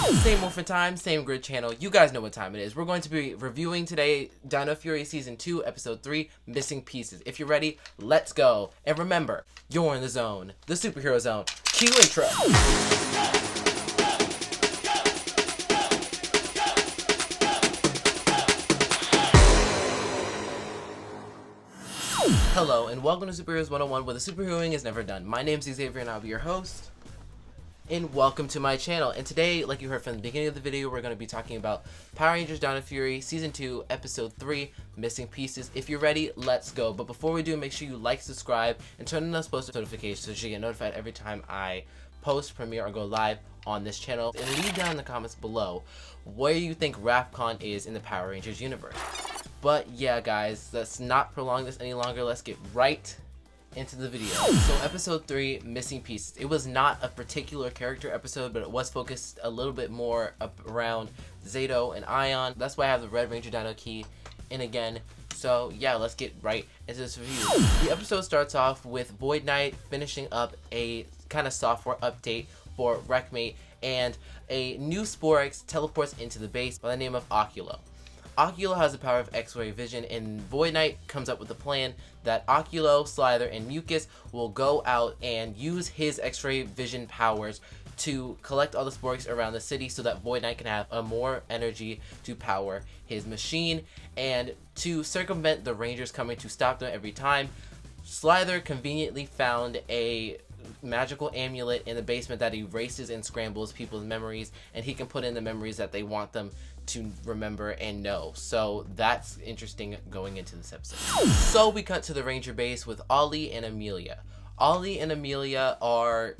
Same morphin time, same grid channel. You guys know what time it is. We're going to be reviewing today DinoFury Season 2, Episode 3, Missing Pieces. If you're ready, let's go. And remember, you're in the zone, the superhero zone. Cue intro. Hello, and welcome to Superheroez 101, where the superheroing is never done. My name's Xavier, and I'll be your host. And welcome to my channel. And today, like you heard from the beginning of the video, we're going to be talking about Power Rangers DinoFury Season 2, Episode 3, Missing Pieces. If you're ready, let's go. But before we do, make sure you like, subscribe, and turn on those post notifications so you get notified every time I post, premiere, or go live on this channel. And leave down in the comments below where you think RAFKON is in the Power Rangers universe. But yeah, guys, let's not prolong this any longer. Let's get right into the video. So episode 3, Missing Pieces. It was not a particular character episode, but it was focused a little bit more around Zato and Ion. That's why I have the Red Ranger Dino key in again. So yeah, let's get right into this review. The episode starts off with Void Knight finishing up a kind of software update for Wreckmate, and a new Sporex teleports into the base by the name of Oculo. Oculo has the power of X-ray vision, and Void Knight comes up with a plan that Oculo, Slither, and Mucus will go out and use his X-ray vision powers to collect all the Sporks around the city so that Void Knight can have more energy to power his machine. And to circumvent the Rangers coming to stop them every time, Slither conveniently found a magical amulet in the basement that erases and scrambles people's memories, and he can put in the memories that they want them to remember and know. So that's interesting going into this episode. So we cut to the Ranger base with Ollie and Amelia. Ollie and Amelia are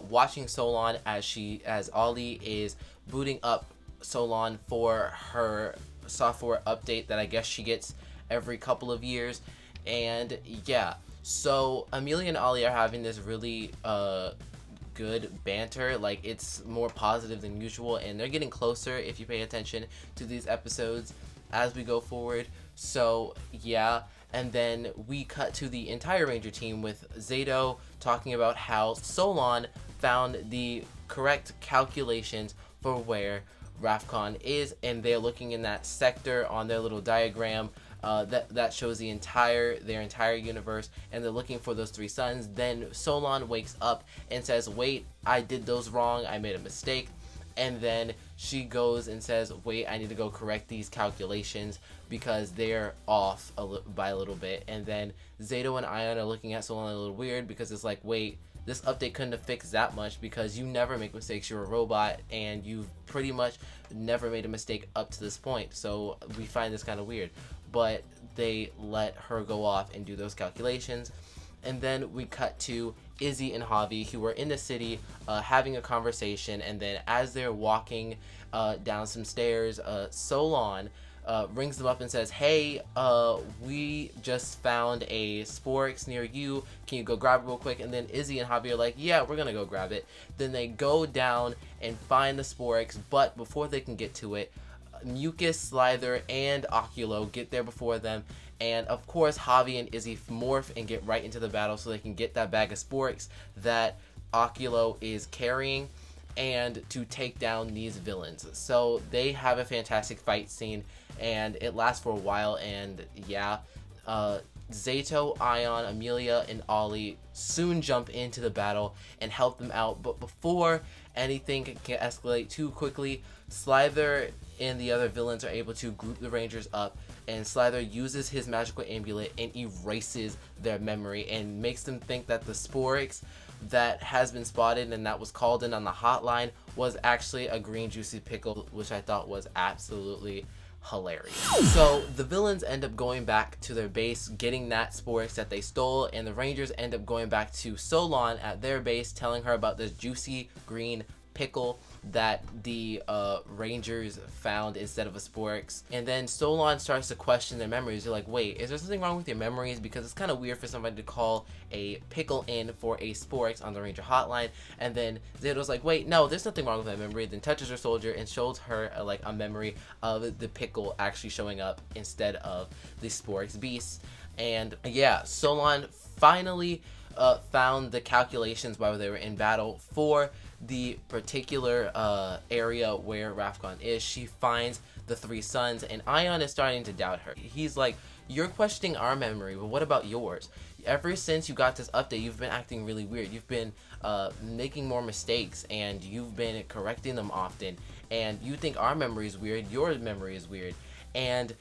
watching Solon as Ollie is booting up Solon for her software update that I guess she gets every couple of years. And yeah, so Amelia and Ollie are having this really good banter. Like, it's more positive than usual, and they're getting closer if you pay attention to these episodes as we go forward. So yeah, and then we cut to the entire Ranger team with Zato talking about how Solon found the correct calculations for where RAFKON is, and they're looking in that sector on their little diagram that shows their entire universe, and they're looking for those 3 suns. Then Solon wakes up and says, wait, I did those wrong, I made a mistake. And then she goes and says, wait, I need to go correct these calculations because they're off by a little bit. And then Zato and Ion are looking at Solon a little weird because it's like, wait, this update couldn't have fixed that much because you never make mistakes. You're a robot and you've pretty much never made a mistake up to this point. So we find this kind of weird. But they let her go off and do those calculations. And then we cut to Izzy and Javi, who are in the city having a conversation. And then as they're walking down some stairs, Solon rings them up and says, hey, we just found a Sporex near you. Can you go grab it real quick? And then Izzy and Javi are like, yeah, we're gonna go grab it. Then they go down and find the Sporex, but before they can get to it, Mucus, Slither, and Oculo get there before them, and of course Javi and Izzy morph and get right into the battle so they can get that bag of Sporex that Oculo is carrying and to take down these villains. So they have a fantastic fight scene, and it lasts for a while. And yeah, Zato, Ion, Amelia, and Ollie soon jump into the battle and help them out. But before anything can escalate too quickly, Slither and the other villains are able to group the Rangers up, and Slither uses his magical amulet and erases their memory and makes them think that the Sporex that has been spotted and that was called in on the hotline was actually a green juicy pickle, which I thought was absolutely hilarious. So the villains end up going back to their base, getting that Sporex that they stole, and the Rangers end up going back to Solon at their base, telling her about this juicy green pickle that the Rangers found instead of a Sporex. And then Solon starts to question their memories. They're like, wait, is there something wrong with your memories? Because it's kind of weird for somebody to call a pickle in for a Sporex on the Ranger hotline. And then Zato's like, wait, no, there's nothing wrong with my memory. Then touches her soldier and shows her like a memory of the pickle actually showing up instead of the Sporex beast. And yeah, Solon finally found the calculations while they were in battle for the particular area where RAFKON is, she finds the three sons, and Ion is starting to doubt her. He's like, you're questioning our memory, but what about yours? Ever since you got this update, you've been acting really weird. You've been making more mistakes, and you've been correcting them often, and you think our memory is weird, your memory is weird. And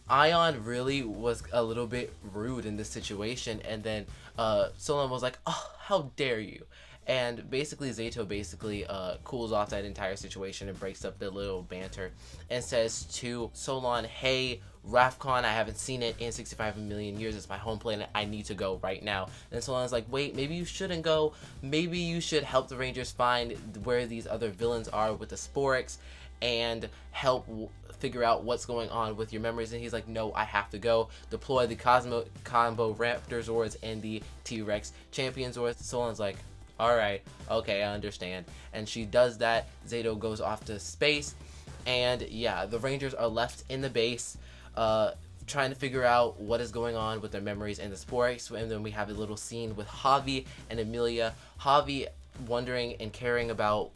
Ion really was a little bit rude in this situation, and then Solon was like, oh, how dare you? And basically Zato cools off that entire situation and breaks up the little banter and says to Solon, hey, RAFKON, I haven't seen it in 65 million years. It's my home planet. I need to go right now. And Solon's like, wait, maybe you shouldn't go. Maybe you should help the Rangers find where these other villains are with the Sporix and help figure out what's going on with your memories. And he's like, no, I have to go. Deploy the Combo Raptor Zords and the T-Rex Champion Zords. Solon's like, alright, okay, I understand. And she does that. Zato goes off to space. And yeah, the Rangers are left in the base trying to figure out what is going on with their memories and the Sporix. And then we have a little scene with Javi and Amelia. Javi wondering and caring about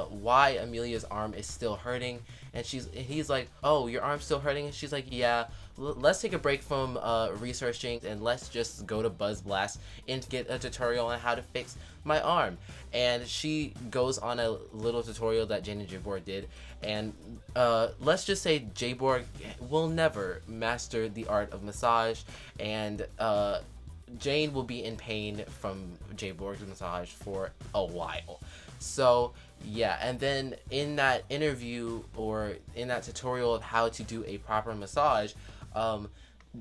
why Amelia's arm is still hurting, and he's like, oh, your arm's still hurting? And she's like, yeah, let's take a break from researching and let's just go to Buzz Blast and get a tutorial on how to fix my arm. And she goes on a little tutorial that Jane and J-Borg did, and let's just say J-Borg will never master the art of massage, and Jane will be in pain from J-Borg's massage for a while. So yeah, and then in that interview or in that tutorial of how to do a proper massage,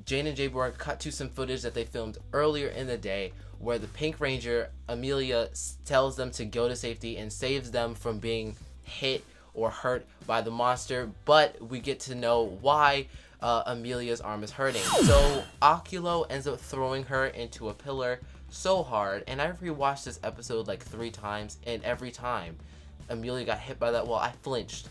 Jane and J-Borg cut to some footage that they filmed earlier in the day where the Pink Ranger, Amelia, tells them to go to safety and saves them from being hit or hurt by the monster, but we get to know why Amelia's arm is hurting. So Oculo ends up throwing her into a pillar so hard, and I've rewatched this episode like 3 times, and every time Amelia got hit by that wall, I flinched.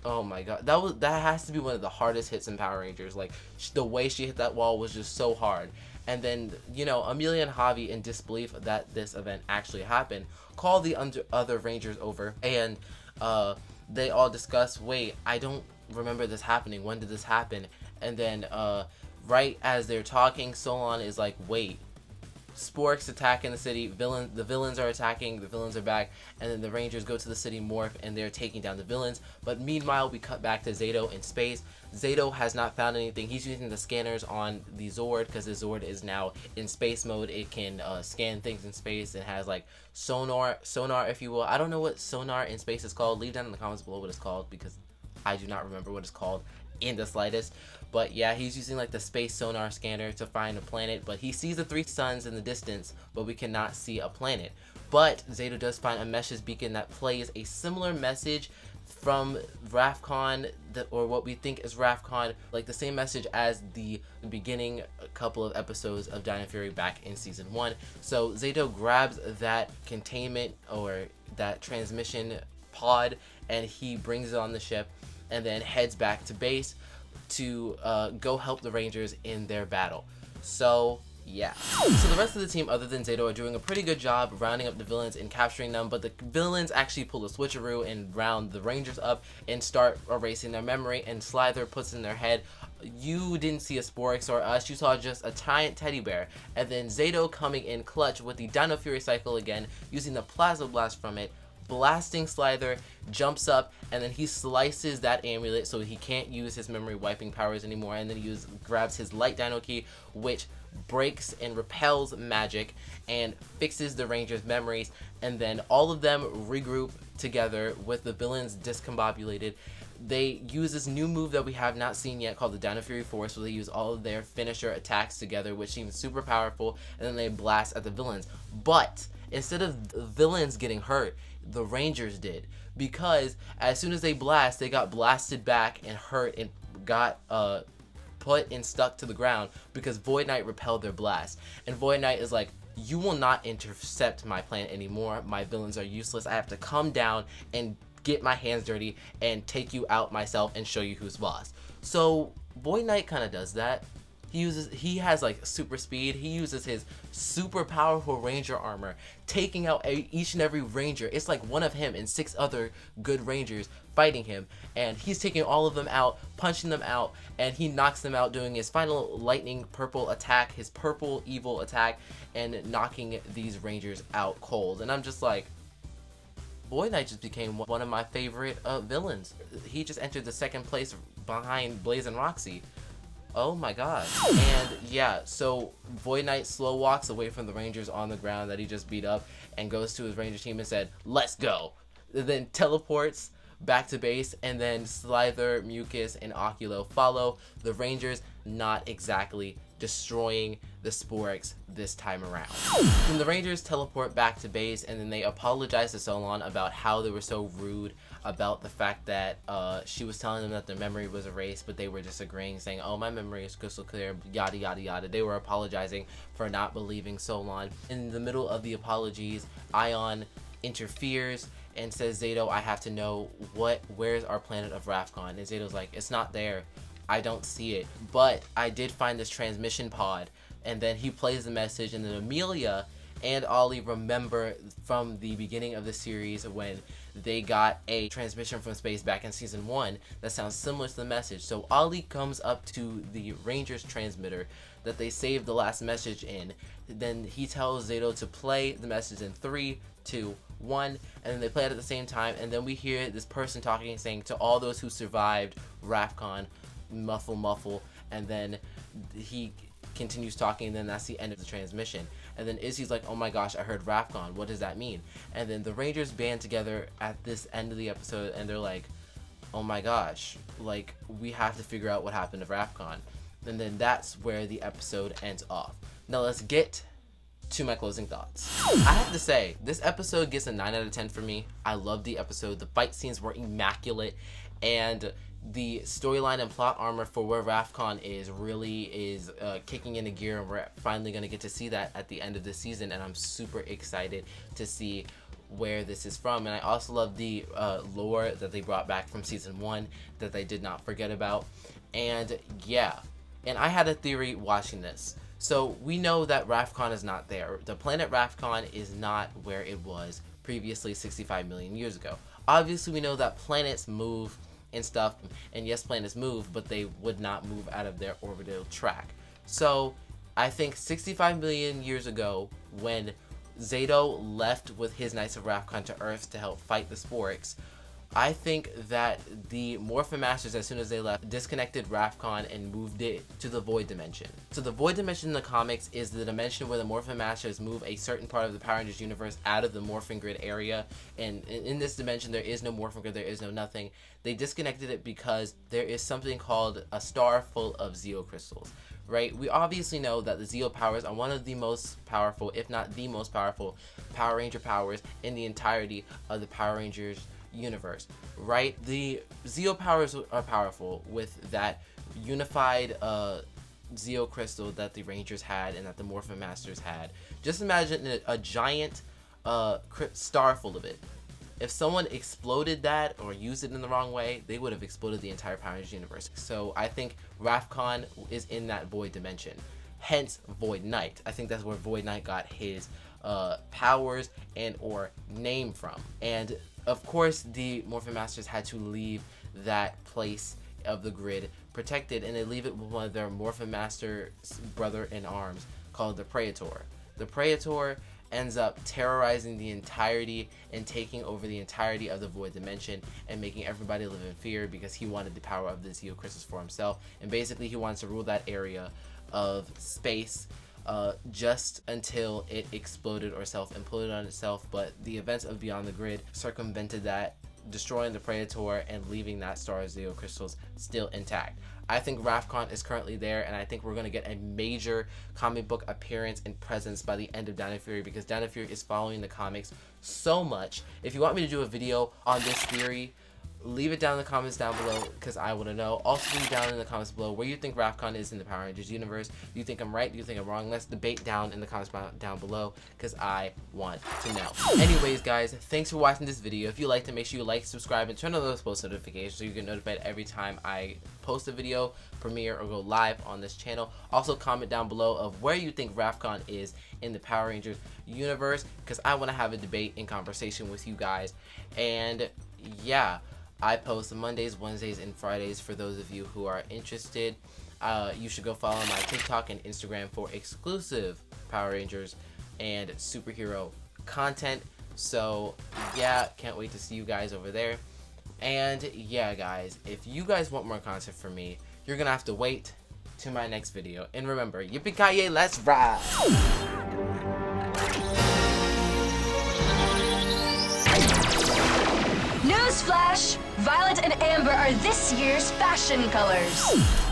Oh my god, that has to be one of the hardest hits in Power Rangers. Like, the way she hit that wall was just so hard. And then, you know, Amelia and Javi, in disbelief that this event actually happened, call the other Rangers over, and they all discuss, wait, I don't remember this happening. When did this happen? And then right as they're talking, Solon is like, wait, Sporix attack in the city, the villains are attacking, the villains are back, and then the Rangers go to the city morph and they're taking down the villains. But meanwhile, we cut back to Zato in space. Zato has not found anything. He's using the scanners on the Zord because the Zord is now in space mode. It can scan things in space and has like sonar if you will. I don't know what sonar in space is called. Leave down in the comments below what it's called, because I do not remember what it's called in the slightest. But yeah, he's using like the space sonar scanner to find a planet, but he sees the 3 suns in the distance, but we cannot see a planet. But Zato does find a message beacon that plays a similar message from RAFKON, or what we think is RAFKON, like the same message as the beginning couple of episodes of DinoFury back in season 1. So Zato grabs that containment or that transmission pod and he brings it on the ship and then heads back to base to go help the Rangers in their battle. So yeah. So the rest of the team, other than Zato, are doing a pretty good job rounding up the villains and capturing them, but the villains actually pull a switcheroo and round the Rangers up and start erasing their memory, and Slither puts in their head, you didn't see a Sporix or us, you saw just a giant teddy bear. And then Zato coming in clutch with the DinoFury cycle again, using the Plasma Blast from it, blasting Slither, jumps up, and then he slices that amulet so he can't use his memory wiping powers anymore, and then he grabs his light dino key, which breaks and repels magic and fixes the Rangers' memories, and then all of them regroup together with the villains discombobulated. They use this new move that we have not seen yet called the DinoFury Force, where they use all of their finisher attacks together, which seems super powerful, and then they blast at the villains. But instead of the villains getting hurt, the Rangers did, because as soon as they blast, they got blasted back and hurt and got put and stuck to the ground because Void Knight repelled their blast. And Void Knight is like, you will not intercept my planet anymore, my villains are useless, I have to come down and get my hands dirty and take you out myself and show you who's boss. So Void Knight kind of does that, He has like super speed. He uses his super powerful ranger armor, taking out each and every ranger. It's like one of him and 6 other good rangers fighting him, and he's taking all of them out, punching them out, and he knocks them out doing his final lightning purple attack, his purple evil attack, and knocking these rangers out cold. And I'm just like, Void Knight just became one of my favorite villains. He just entered the 2nd place behind Blaze and Roxy. Oh my god. And yeah, so Void Knight slow walks away from the Rangers on the ground that he just beat up and goes to his Ranger team and said, "Let's go." And then teleports back to base, and then Slither, Mucus, and Oculo follow the Rangers, not exactly destroying the Sporix this time around. Then the Rangers teleport back to base, and then they apologize to Solon about how they were so rude about the fact that she was telling them that their memory was erased, but they were disagreeing, saying, "Oh, my memory is crystal clear," yada yada yada. They were apologizing for not believing Solon. In the middle of the apologies, Ion interferes and says, "Zato, I have to know where's our planet of RAFKON?" And Zato's like, "It's not there. I don't see it, but I did find this transmission pod." And then he plays the message, and then Amelia and Ollie remember from the beginning of the series when they got a transmission from space back in season 1 that sounds similar to the message. So Ollie comes up to the Rangers transmitter that they saved the last message in. Then he tells Zato to play the message in 3, 2, 1, and then they play it at the same time. And then we hear this person talking, saying, "To all those who survived RAFKON, muffle muffle," and then he continues talking, and then that's the end of the transmission. And then Izzy's like, "Oh my gosh, I heard RAFKON, what does that mean?" And then the Rangers band together at this end of the episode, and they're like, "Oh my gosh, like, we have to figure out what happened to RAFKON." And then that's where the episode ends off. Now let's get to my closing thoughts. I have to say, this episode gets a 9 out of 10 for me. I love the episode. The fight scenes were immaculate, and the storyline and plot armor for where RAFKON is really is kicking into gear, and we're finally going to get to see that at the end of the season, and I'm super excited to see where this is from. And I also love the lore that they brought back from season 1 that they did not forget about. And yeah, and I had a theory watching this. So we know that RAFKON is not there. The planet RAFKON is not where it was previously 65 million years ago. Obviously we know that planets move and stuff, and yes, planets move, but they would not move out of their orbital track. So I think 65 million years ago, when Zato left with his Knights of RAFKON to Earth to help fight the Sporix, I think that the Morphin Masters, as soon as they left, disconnected RAFKON and moved it to the Void Dimension. So the Void Dimension in the comics is the dimension where the Morphin Masters move a certain part of the Power Rangers universe out of the Morphin Grid area. And in this dimension, there is no Morphin Grid, there is no nothing. They disconnected it because there is something called a star full of Zeo crystals, right? We obviously know that the Zeo powers are one of the most powerful, if not the most powerful, Power Ranger powers in the entirety of the Power Rangers universe, right? The Zeo powers are powerful with that unified Zeo crystal that the Rangers had and that the Morphin Masters had. Just imagine a giant star full of it. If someone exploded that or used it in the wrong way, they would have exploded the entire Power Rangers universe. So I think RAFKON is in that Void Dimension, hence Void Knight. I think that's where Void Knight got his powers and or name from. And of course the Morphin Masters had to leave that place of the grid protected, and they leave it with one of their Morphin Master brother in arms called the Praetor. The Praetor ends up terrorizing the entirety and taking over the entirety of the Void Dimension and making everybody live in fear because he wanted the power of the Zeo crystals for himself, and basically he wants to rule that area of space just until it exploded or self-imploded on itself. But the events of Beyond the Grid circumvented that, destroying the Praetor and leaving that star of Zeo crystals still intact. I think RAFKON is currently there, and I think we're going to get a major comic book appearance and presence by the end of DinoFury, because DinoFury is following the comics so much. If you want me to do a video on this theory, leave it down in the comments down below because I want to know. Also leave down in the comments below where you think RAFKON is in the Power Rangers universe. Do you think I'm right? Do you think I'm wrong? Let's debate down in the comments down below because I want to know. Anyways, guys, thanks for watching this video. If you liked it, make sure you like, subscribe, and turn on those post notifications so you get notified every time I post a video, premiere, or go live on this channel. Also, comment down below of where you think RAFKON is in the Power Rangers universe because I want to have a debate and conversation with you guys. And yeah, I post Mondays, Wednesdays, and Fridays for those of you who are interested. You should go follow my TikTok and Instagram for exclusive Power Rangers and superhero content. So yeah, can't wait to see you guys over there. And yeah, guys, if you guys want more content from me, you're gonna have to wait to my next video. And remember, yippee-ki-yay, let's ride! Newsflash! Violet and amber are this year's fashion colors.